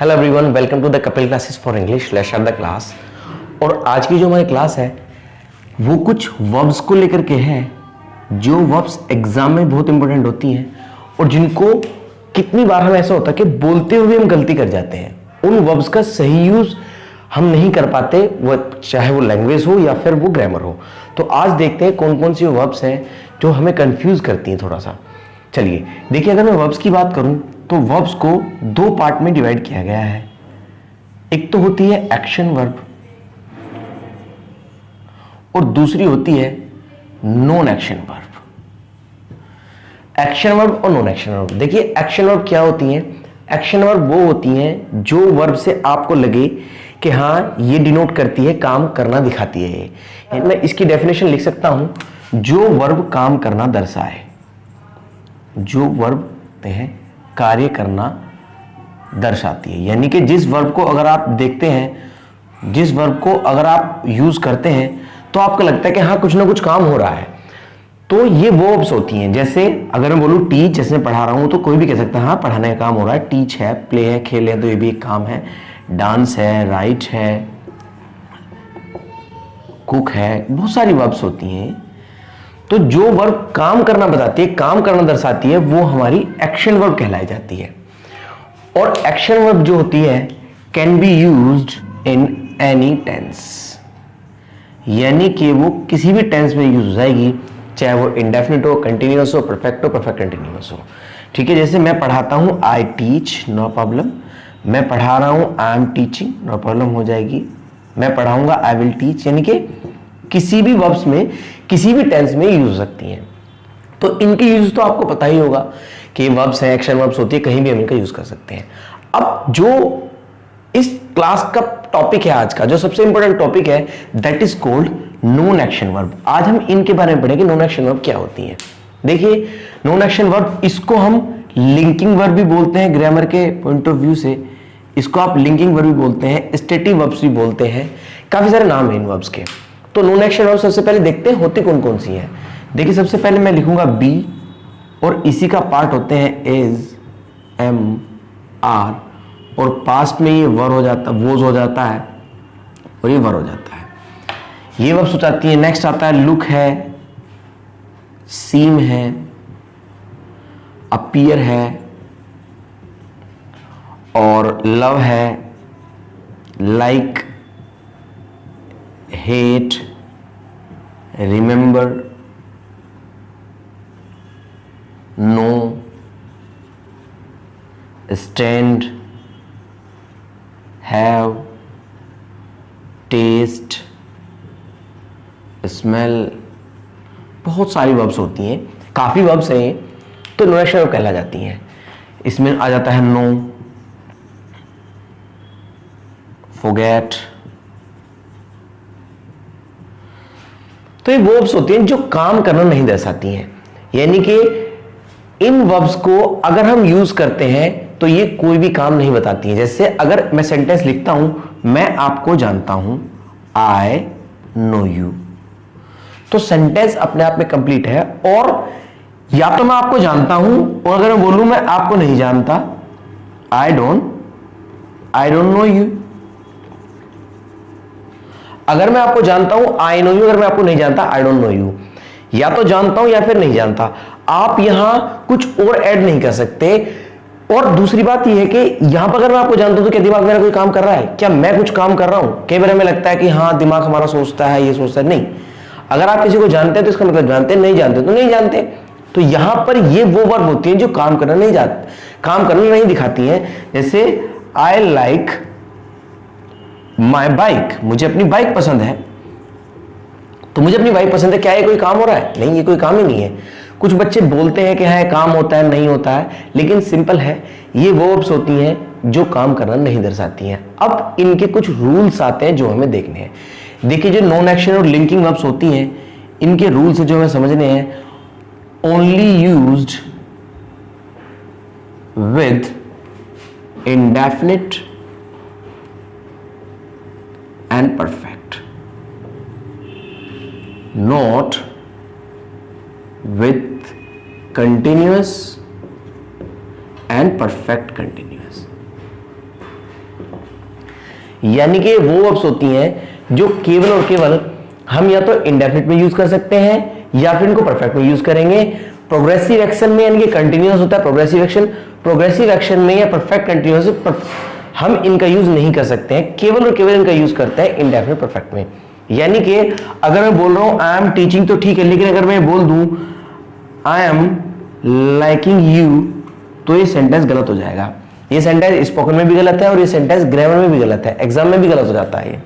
Hello everyone, welcome to the Kapil classes for English let's start the class. और आज की जो हमारी क्लास है वो कुछ वर्ब्स को लेकर के है जो वर्ब्स एग्जाम में बहुत इंपॉर्टेंट होती हैं और जिनको कितनी बार हम ऐसा होता है कि बोलते हुए हम गलती कर जाते हैं। उन वर्ब्स का सही यूज हम नहीं कर पाते, वो चाहे वो लैंग्वेज हो या फिर वो ग्रामर हो। तो आज देखते हैं कौन कौन सी वर्ब्स हैं जो हमें कंफ्यूज करती हैं थोड़ा सा। चलिए देखिए, अगर मैं वर्ब्स की बात करूं तो वर्ब्स को दो पार्ट में डिवाइड किया गया है। एक तो होती है एक्शन वर्ब और दूसरी होती है non action verb. Action verb और नॉन एक्शन वर्ब। देखिए एक्शन वर्ब क्या होती हैं? एक्शन वर्ब वो होती हैं जो वर्ब से आपको लगे कि हाँ ये डिनोट करती है, काम करना दिखाती है। ये मैं इसकी डेफिनेशन लिख सकता हूं, जो वर्ब काम करना दर्शाए, जो वर्ब है कार्य करना दर्शाती है। यानी कि जिस वर्ब को अगर आप देखते हैं, जिस वर्ब को अगर आप यूज करते हैं तो आपको लगता है कि हाँ कुछ ना कुछ काम हो रहा है, तो ये वो वर्ब्स होती हैं। जैसे अगर मैं बोलूं टीच, जैसे मैं पढ़ा रहा हूं तो कोई भी कह सकता है हाँ पढ़ाने का काम हो रहा है। टीच है, प्ले है, खेल है, तो ये भी एक काम है। डांस है, राइट है, कुक है, बहुत सारी वर्ब्स होती हैं। तो जो वर्ब काम करना बताती है, काम करना दर्शाती है, वो हमारी एक्शन वर्ब कहलाई जाती है। और एक्शन वर्ब जो होती है can be used in any tense, यानी कि वो किसी भी टेंस में यूज हो जाएगी, चाहे वो इंडेफिनिट हो, कंटिन्यूअस हो, परफेक्ट हो, परफेक्ट कंटिन्यूअस हो। ठीक है, जैसे मैं पढ़ाता हूं आई टीच, नो प्रॉब्लम। मैं पढ़ा रहा हूं I am teaching, no problem हो जाएगी। मैं पढ़ाऊंगा आई विल टीच, यानी कि किसी भी वर्ब्स में किसी भी टेंस में यूज हो सकती हैं। तो इनके यूज तो आपको पता ही होगा कि वर्ब्स हैं, एक्शन वर्ब्स होती है, कहीं भी हम इनका यूज कर सकते हैं। अब जो इस क्लास का टॉपिक है आज का, जो सबसे इंपॉर्टेंट टॉपिक है, that is called non action verb. आज हम इनके बारे में पढ़ेंगे, नॉन एक्शन वर्ब क्या होती है। देखिए नॉन एक्शन वर्ब, इसको हम लिंकिंग वर्ब भी बोलते हैं ग्रामर के पॉइंट ऑफ व्यू से। इसको आप लिंकिंग वर्ब भी बोलते हैं, स्टेटिव वर्ब्स भी बोलते हैं, काफी सारे नाम है इन वर्ब्स के। तो नॉन एक्शन वर्ब सबसे पहले देखते हैं होती कौन कौन सी हैं। देखिए सबसे पहले मैं लिखूंगा बी और इसी का पार्ट होते हैं इज, एम, आर, और पास्ट में ये वर हो जाता, वोज हो जाता है और ये वर हो जाता है। ये वर्ब्स हो जाती है। नेक्स्ट आता है लुक है, सीम है, अपीयर है, और लव है, like, hate, remember, know, stand, have, taste, smell, बहुत सारी वर्ब्स होती हैं, काफी वर्ब्स हैं, तो नॉन एक्शन वर्ब कहला जाती हैं। इसमें आ जाता है नो, फॉरगेट। तो ये वर्ब्स होती हैं जो काम करना नहीं दर्शाती हैं, यानी कि इन वर्ब्स को अगर हम यूज करते हैं तो ये कोई भी काम नहीं बताती हैं। जैसे अगर मैं सेंटेंस लिखता हूं, मैं आपको जानता हूं, आई नो यू, तो सेंटेंस अपने आप में कंप्लीट है। और या तो मैं आपको जानता हूं, और अगर मैं बोलूं मैं आपको नहीं जानता, आई डोंट नो यू। अगर मैं आपको जानता हूं आई नो यू, अगर मैं आपको नहीं जानता आई डोंट नो यू। या तो जानता हूं या फिर नहीं जानता, आप यहां कुछ और ऐड नहीं कर सकते। और दूसरी बात यह है कि यहां पर अगर मैं आपको जानता हूं तो क्या दिमाग मेरा कोई काम कर रहा है? क्या मैं कुछ काम कर रहा हूं? कई बार हमें लगता है कि हाँ दिमाग हमारा सोचता है, ये सोचता है, नहीं। अगर आप किसी को जानते हैं तो इसका मतलब जानते हैं, नहीं जानते तो नहीं जानते। तो यहां पर ये वो वर्ब होती है जो काम करना नहीं दिखाती है। जैसे आई लाइक माई बाइक, मुझे अपनी बाइक पसंद है, तो मुझे अपनी बाइक पसंद है, क्या ये कोई काम हो रहा है? नहीं, ये कोई काम ही नहीं है। कुछ बच्चे बोलते हैं कि हाँ काम होता है, नहीं होता है, लेकिन सिंपल है, ये वो वर्ब्स होती हैं जो काम करना नहीं दर्शाती हैं। अब इनके कुछ रूल्स आते हैं जो हमें देखने हैं। देखिए जो नॉन एक्शन और लिंकिंग वर्ब्स होती हैं, इनके रूल्स जो हमें समझने हैं, only used with indefinite and perfect, not with continuous and perfect continuous। यानी कि वो वर्ब्स होती हैं जो केवल और केवल हम या तो इंडेफिनिट में यूज कर सकते हैं या फिर इनको परफेक्ट में यूज करेंगे। प्रोग्रेसिव एक्शन में यानी कि कंटिन्यूअस होता है प्रोग्रेसिव एक्शन में या परफेक्ट कंटिन्यूअस हम इनका यूज नहीं कर सकते हैं, केवल और केवल इनका यूज करते हैं इंडेफिनिट परफेक्ट में। यानी कि अगर मैं बोल रहा हूं आई एम टीचिंग तो ठीक है, लेकिन अगर मैं बोल दूं आई एम लाइकिंग यू तो ये सेंटेंस गलत हो जाएगा। ये सेंटेंस स्पोकन में भी गलत है और ये सेंटेंस ग्रामर में भी गलत है, एग्जाम में भी गलत हो जाता है।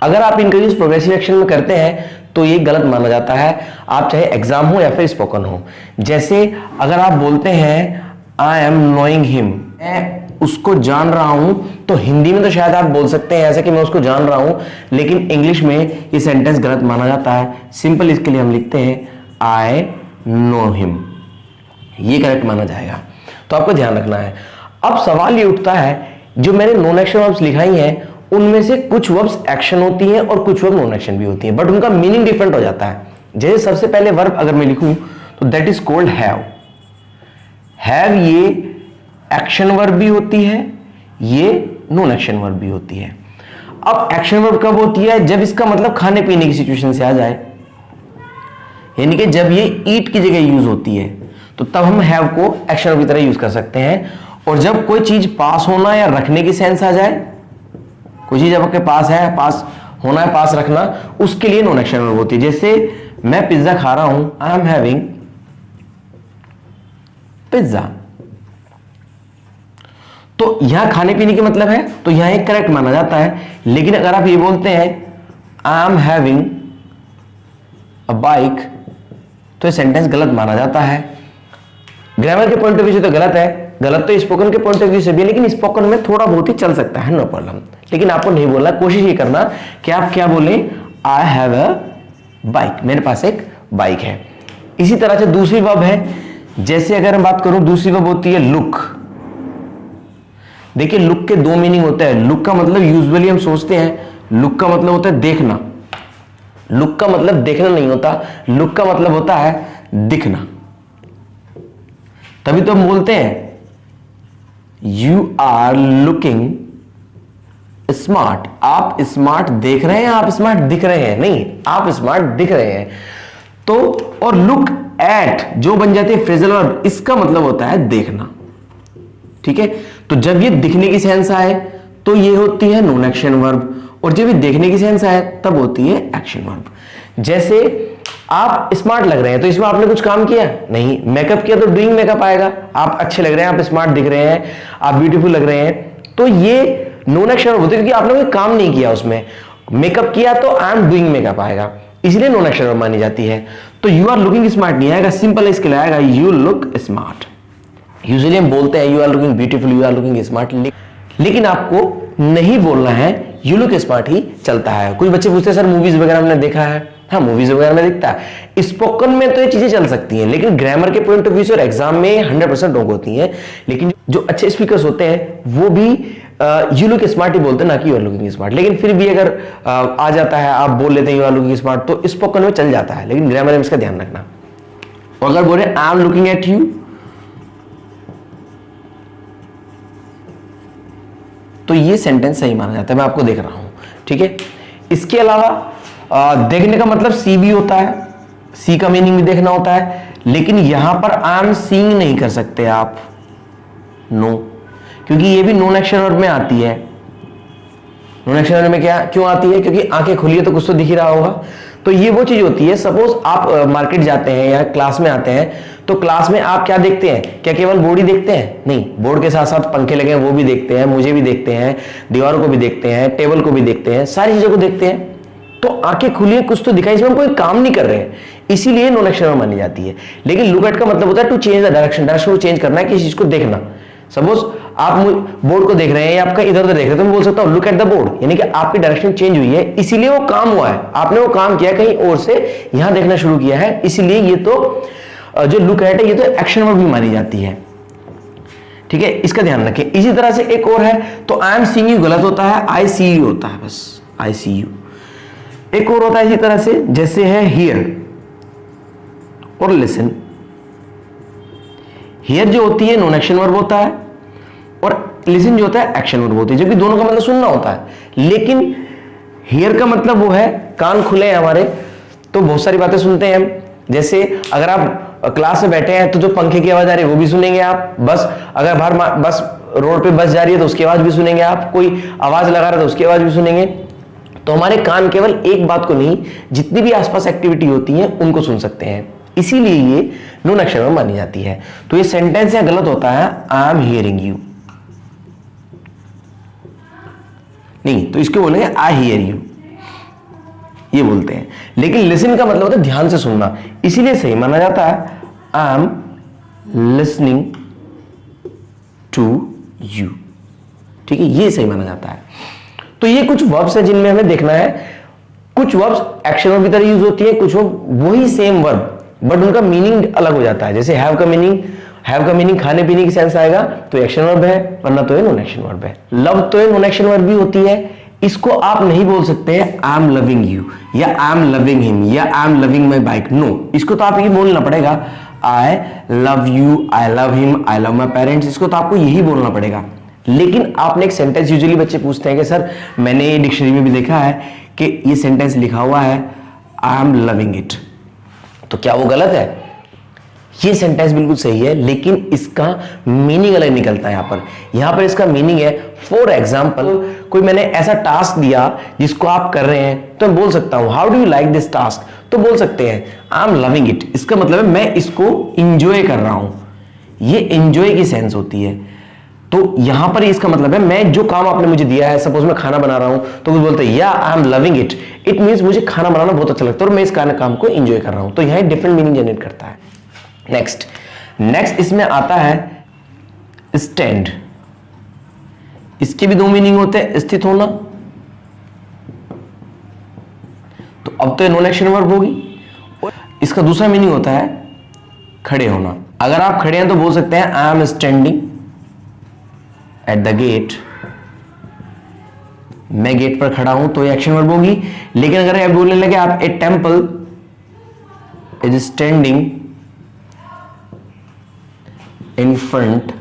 अगर आप इनका यूज प्रोग्रेसिव एक्शन में करते हैं तो ये गलत माना जाता है, आप चाहे एग्जाम हो या फिर स्पोकन हो। जैसे अगर आप बोलते हैं आई एम नोइंग हिम, मैं उसको जान रहा हूं, तो हिंदी में तो शायद आप बोल सकते हैं ऐसे कि मैं उसको जान रहा हूं, लेकिन इंग्लिश में ये सेंटेंस गलत माना जाता है। सिंपल इसके लिए हम लिखते हैं आई नो हिम, ये करेक्ट माना जाएगा। तो आपको ध्यान रखना है। अब सवाल ये उठता है जो मैंने नॉन एक्शन वर्ब्स लिखाई हैं उनमें से कुछ वर्ब्स एक्शन होती हैं और कुछ वर्ब नॉन एक्शन भी होती हैं, बट उनका मीनिंग डिफरेंट हो जाता है। जैसे सबसे पहले वर्ब अगर मैं लिखूं तो that is called have. Have ये एक्शन वर्ब भी होती है, ये नॉन एक्शन वर्ब भी होती है। अब एक्शन वर्ब कब होती है? जब इसका मतलब खाने पीने की सिचुएशन से आ जाए, यानी कि जब ये ईट की जगह यूज होती है तो तब हम हैव को एक्शन वर्ब की तरह यूज कर सकते हैं। और जब कोई चीज पास होना या रखने की सेंस आ जाए, कोई चीज आपके पास है, पास होना है, पास रखना, उसके लिए नॉन एक्शन वर्ब होती है। जैसे मैं पिज्जा खा रहा हूं, आई एम हैविंग पिज्जा, तो यहां खाने पीने के मतलब है तो यहां एक करेक्ट माना जाता है। लेकिन अगर आप ये बोलते हैं I am having a bike तो ये सेंटेंस गलत माना जाता है। ग्रामर के पॉइंट ऑफ व्यू से तो गलत है, गलत तो स्पोकन के पॉइंट ऑफ व्यू से भी है, लेकिन स्पोकन में थोड़ा बहुत ही चल सकता है, नो प्रॉब्लम। लेकिन आपको नहीं बोलना, कोशिश ये करना कि आप क्या बोलें, आई हैव अ बाइक, मेरे पास एक बाइक है। इसी तरह से दूसरी वर्ब है, जैसे अगर मैं बात करूं दूसरी वर्ब होती है लुक। देखिए लुक के दो मीनिंग होते हैं। लुक का मतलब यूजुअली हम सोचते हैं लुक का मतलब होता है देखना, लुक का मतलब देखना नहीं होता, लुक का मतलब होता है दिखना। तभी तो हम बोलते हैं यू आर लुकिंग स्मार्ट, आप स्मार्ट देख रहे हैं, आप स्मार्ट दिख रहे हैं, नहीं आप स्मार्ट दिख रहे हैं। तो और लुक एट जो बन जाते हैं फ्रेजल वर्ब, इसका मतलब होता है देखना, ठीक है। तो जब ये दिखने की सेंस आए तो ये होती है नॉन एक्शन वर्ब, और जब ये देखने की सेंस आए तब होती है एक्शन वर्ब। जैसे आप स्मार्ट लग रहे हैं तो इसमें आपने कुछ काम किया नहीं, मेकअप किया तो डूइंग मेकअप आएगा। आप अच्छे लग रहे हैं, आप स्मार्ट दिख रहे हैं, आप ब्यूटीफुल लग रहे हैं, तो ये नॉन एक्शन वर्ब होती है, क्योंकि आपने कोई काम नहीं किया उसमें। मेकअप किया तो आई एम डूइंग मेकअप आएगा, इसलिए नॉन एक्शन वर्ब मानी जाती है। तो यू आर लुकिंग स्मार्ट नहीं आएगा, सिंपल इसके लिए आएगा यू लुक स्मार्ट। यूजुअली हम बोलते हैं you are looking beautiful, you are looking smart, लेकिन आपको नहीं बोलना है, यू लुक स्मार्ट ही चलता है। कुछ बच्चे पूछते हैं सर मूवीज वगैरह हमने देखा है, हाँ मूवीज वगैरह में दिखता है। स्पोकन में तो ये चीजें चल सकती हैं, लेकिन ग्रामर के पॉइंट ऑफ व्यू से और एग्जाम में 100% रॉन्ग होती हैं। लेकिन जो अच्छे स्पीकर्स होते हैं वो भी यू लुक स्मार्ट ही बोलते हैं, ना कि यू आर लुकिंग स्मार्ट। लेकिन फिर भी अगर आ जाता है, आप बोल लेते हैं यू आर लुकिंग स्मार्ट, तो स्पोकन में चल जाता है, लेकिन ग्रामर में इसका ध्यान रखना। और अगर बोले I am looking at you, तो ये सेंटेंस सही माना जाता है, मैं आपको देख रहा हूं, ठीक है। इसके अलावा देखने का मतलब सी भी होता है, सी का मीनिंग भी देखना होता है, लेकिन यहां पर आई एम सीइंग नहीं कर सकते आप, नो, क्योंकि ये भी नॉन एक्शन वर्ब में आती है। नॉन एक्शन वर्ब में क्या क्यों आती है? क्योंकि आंखें खुली है तो कुछ तो दिख ही रहा होगा। तो ये वो चीज होती है, सपोज आप मार्केट जाते हैं या क्लास में आते हैं, तो क्लास में आप क्या देखते हैं? क्या केवल बोर्ड ही देखते हैं? नहीं, बोर्ड के साथ साथ पंखे लगे हैं वो भी देखते हैं, मुझे भी देखते हैं, दीवारों को भी देखते हैं, टेबल को भी देखते हैं, सारी चीजों को देखते हैं। तो आंखें खुली है, कुछ तो दिखाई, इसमें हम कोई काम नहीं कर रहे हैं, इसीलिए नॉन एक्शन वर्ब मानी जाती है। लेकिन लुक एट का मतलब होता है to change the direction, direction को चेंज करना है, किसी चीज को देखना। सपोज आप बोर्ड को देख रहे हैं या आपका इधर उधर देख रहे हैं, तो मैं बोल सकता हूं लुक एट द बोर्ड, यानी कि आपकी डायरेक्शन चेंज हुई है, इसीलिए वो काम हुआ है, आपने वो काम किया कहीं और से यहां देखना शुरू किया है, इसीलिए ये तो जो लुक एट है ये तो एक्शन वर्ब भी मानी जाती है, ठीक है। इसका ध्यान रखें। इसी तरह से एक और है, तो आई एम सीइंग यू गलत होता है, आई सी यू होता है, बस आई सी यू। एक और होता है इसी तरह से, जैसे है हियर और लिसन। हियर जो होती है नॉन एक्शन वर्ब होता है, और लिसन जो होता है एक्शन वर्ब होती है, जबकि दोनों का मतलब सुनना होता है। लेकिन हियर का मतलब वो है कान खुले हैं हमारे, तो बहुत सारी बातें सुनते हैं हम। जैसे अगर आप क्लास में बैठे हैं तो जो पंखे की आवाज आ रही है वो भी सुनेंगे आप, बस अगर बाहर बस रोड पे बस जा रही है तो उसकी आवाज भी सुनेंगे आप, कोई आवाज लगा रहा है तो उसकी आवाज भी सुनेंगे। तो हमारे कान केवल एक बात को नहीं, जितनी भी आसपास एक्टिविटी होती है उनको सुन सकते हैं, इसीलिए ये नॉन एक्शन वर्ब मानी जाती है। तो ये सेंटेंस यहां गलत होता है, आई एम हियरिंग यू नहीं, तो इसको बोलेंगे आई हियर यू, ये बोलते हैं। लेकिन लिसन का मतलब होता है ध्यान से सुनना, इसीलिए सही माना जाता है I am listening to you. ठीक है, ये सही माना जाता है। तो ये कुछ वर्ब्स है जिनमें हमें देखना है, कुछ वर्ब्स एक्शन वर्ब की तरह यूज होती है, कुछ वर्ब वही सेम वर्ब बट उनका मीनिंग अलग हो जाता है। जैसे हैव का मीनिंग खाने पीने की सेंस आएगा तो एक्शन वर्ब है, वरना तो ये नॉन एक्शन वर्ब है। लव तो ये नॉन एक्शन वर्ब भी होती है, इसको आप नहीं बोल सकते आई एम लविंग यू या आई एम लविंग हिम या I am loving my bike, no, इसको तो आप ये बोलना पड़ेगा I love you, I love him, I love my parents, इसको तो आपको यही बोलना पड़ेगा। लेकिन आपने एक सेंटेंस, यूजुअली बच्चे पूछते हैं कि सर मैंने ये डिक्शनरी में भी देखा है कि ये सेंटेंस लिखा हुआ है आई एम लविंग इट, तो क्या वो गलत है? ये सेंटेंस बिल्कुल सही है, लेकिन इसका मीनिंग अलग निकलता है। यहां पर इसका मीनिंग है, फॉर एग्जाम्पल कोई मैंने ऐसा टास्क दिया जिसको आप कर रहे हैं, तो मैं बोल सकता हूं how do you like this task, तो बोल सकते हैं आई एम लविंग इट, इसका मतलब है मैं इसको इंजॉय कर रहा हूं, ये इंजॉय की सेंस होती है। तो यहां पर इसका मतलब है मैं जो काम आपने मुझे दिया है, सपोज मैं खाना बना रहा हूं, तो वो बोलते हैं या I am loving it, it means मुझे खाना बनाना बहुत अच्छा लगता है और मैं इस काम को इंजॉय कर रहा हूं। तो यहां डिफरेंट मीनिंग जनरेट करता है। नेक्स्ट इसमें आता है स्टैंड, इसके भी दो मीनिंग होते हैं, स्थित होना, तो अब तो ये नॉन एक्शन वर्ब होगी, और इसका दूसरा मीनिंग होता है खड़े होना। अगर आप खड़े हैं तो बोल सकते हैं I am standing at the gate, मैं गेट पर खड़ा हूं, तो ये एक्शन वर्ब होगी। लेकिन अगर आप बोलने लगे आप a temple is standing in front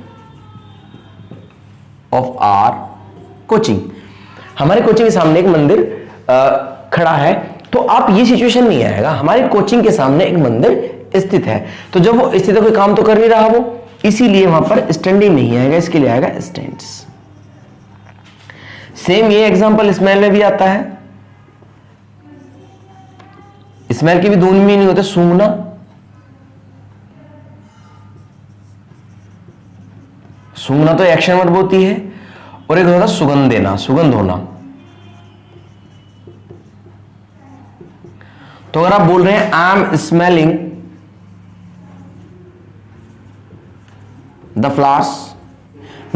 of our coaching, हमारे कोचिंग के सामने एक मंदिर खड़ा है, तो आप ये सिचुएशन नहीं आएगा, हमारे कोचिंग के सामने एक मंदिर स्थित है, तो जब वो स्थित है कोई काम तो कर नहीं रहा वो, इसीलिए वहां पर स्टैंडिंग नहीं आएगा, इसके लिए आएगा स्टैंड्स। सेम ये एग्जांपल स्मेल में भी आता है, स्मेल की भी दो मीनिंग होते हैं, सूंघना, सूंघना तो एक्शन वर्ब होती है, और एक होता है सुगंध देना, सुगंध होना। तो अगर आप बोल रहे हैं I M smelling the flowers,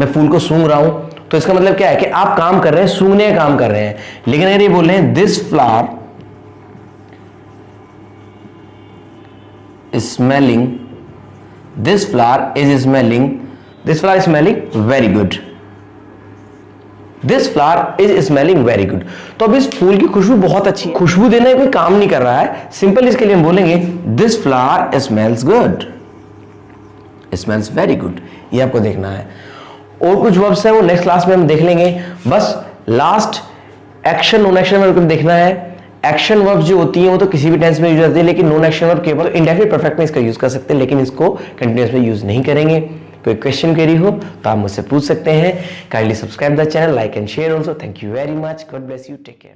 मैं फूल को सूंघ रहा हूं, तो इसका मतलब क्या है कि आप काम कर रहे हैं, सूंघने का काम कर रहे हैं। लेकिन अगर ये बोल रहे हैं this flower smelling, this flower is smelling, this flower smelling very good, this flower is smelling very good, तो अब इस फूल की खुशबू बहुत अच्छी, खुशबू देने कोई काम नहीं कर रहा है, सिंपल इसके लिए हम बोलेंगे this flower smells good, smells very good, ये आपको देखना है। और कुछ वर्ब्स हैं वो नेक्स्ट क्लास में हम देख लेंगे, बस last action non action verb देखना है। एक्शन वर्ब जो होती है वो तो किसी भी टेंस में यूज होती है, लेकिन नॉन एक्शन वर्ब केवल इंडेफिनिट परफेक्ट में इसका यूज कर सकते हैं, लेकिन इसको कंटिन्यूअस में यूज नहीं करेंगे। कोई क्वेश्चन क्वेरी हो तो आप मुझसे पूछ सकते हैं। Kindly subscribe the channel, like and share also. Thank you very much, God bless you, take care.